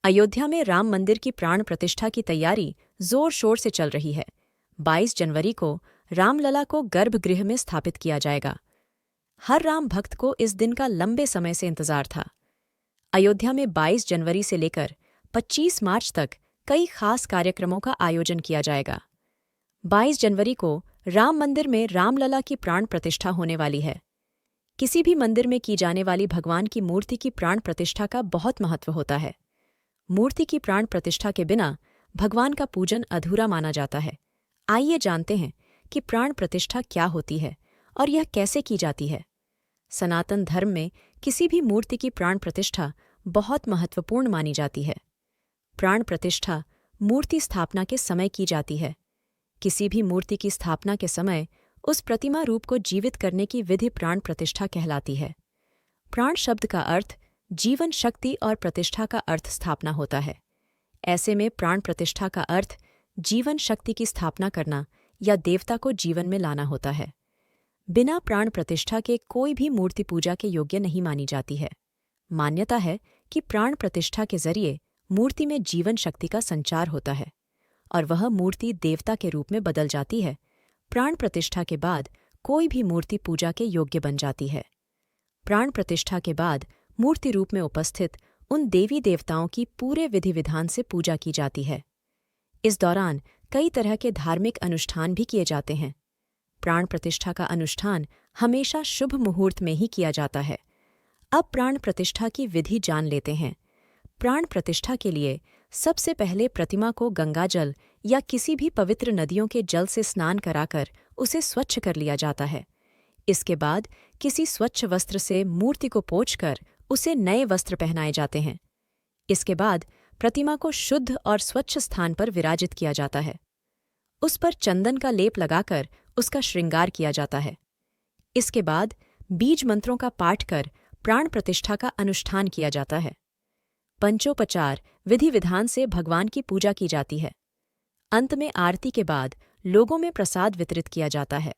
अयोध्या में राम मंदिर की प्राण प्रतिष्ठा की तैयारी जोर शोर से चल रही है। 22 जनवरी को रामलला को गर्भगृह में स्थापित किया जाएगा। हर राम भक्त को इस दिन का लंबे समय से इंतजार था। अयोध्या में 22 जनवरी से लेकर 25 मार्च तक कई खास कार्यक्रमों का आयोजन किया जाएगा। 22 जनवरी को राम मंदिर में रामलला की प्राण प्रतिष्ठा होने वाली है। किसी भी मंदिर में की जाने वाली भगवान की मूर्ति की प्राण प्रतिष्ठा का बहुत महत्व होता है। मूर्ति की प्राण प्रतिष्ठा के बिना भगवान का पूजन अधूरा माना जाता है। आइए जानते हैं कि प्राण प्रतिष्ठा क्या होती है और यह कैसे की जाती है। सनातन धर्म में किसी भी मूर्ति की प्राण प्रतिष्ठा बहुत महत्वपूर्ण मानी जाती है। प्राण प्रतिष्ठा मूर्ति स्थापना के समय की जाती है। किसी भी मूर्ति की स्थापना के समय उस प्रतिमा रूप को जीवित करने की विधि प्राण प्रतिष्ठा कहलाती है। प्राण शब्द का अर्थ जीवन शक्ति और प्रतिष्ठा का अर्थ स्थापना होता है। ऐसे में प्राण प्रतिष्ठा का अर्थ जीवन शक्ति की स्थापना करना या देवता को जीवन में लाना होता है। बिना प्राण प्रतिष्ठा के कोई भी मूर्ति पूजा के योग्य नहीं मानी जाती है। मान्यता है कि प्राण प्रतिष्ठा के जरिए मूर्ति में जीवन शक्ति का संचार होता है और वह मूर्ति देवता के रूप में बदल जाती है। प्राण प्रतिष्ठा के बाद कोई भी मूर्ति पूजा के योग्य बन जाती है। प्राण प्रतिष्ठा के बाद मूर्ति रूप में उपस्थित उन देवी देवताओं की पूरे विधि विधान से पूजा की जाती है। इस दौरान कई तरह के धार्मिक अनुष्ठान भी किए जाते हैं। प्राण प्रतिष्ठा का अनुष्ठान हमेशा शुभ मुहूर्त में ही किया जाता है। अब प्राण प्रतिष्ठा की विधि जान लेते हैं। प्राण प्रतिष्ठा के लिए सबसे पहले प्रतिमा को गंगाजल या किसी भी पवित्र नदियों के जल से स्नान कराकर उसे स्वच्छ कर लिया जाता है। इसके बाद किसी स्वच्छ वस्त्र से मूर्ति को पोंछकर उसे नए वस्त्र पहनाए जाते हैं। इसके बाद प्रतिमा को शुद्ध और स्वच्छ स्थान पर विराजित किया जाता है। उस पर चंदन का लेप लगाकर उसका श्रृंगार किया जाता है। इसके बाद बीज मंत्रों का पाठ कर प्राण प्रतिष्ठा का अनुष्ठान किया जाता है। पंचोपचार विधि विधान से भगवान की पूजा की जाती है। अंत में आरती के बाद लोगों में प्रसाद वितरित किया जाता है।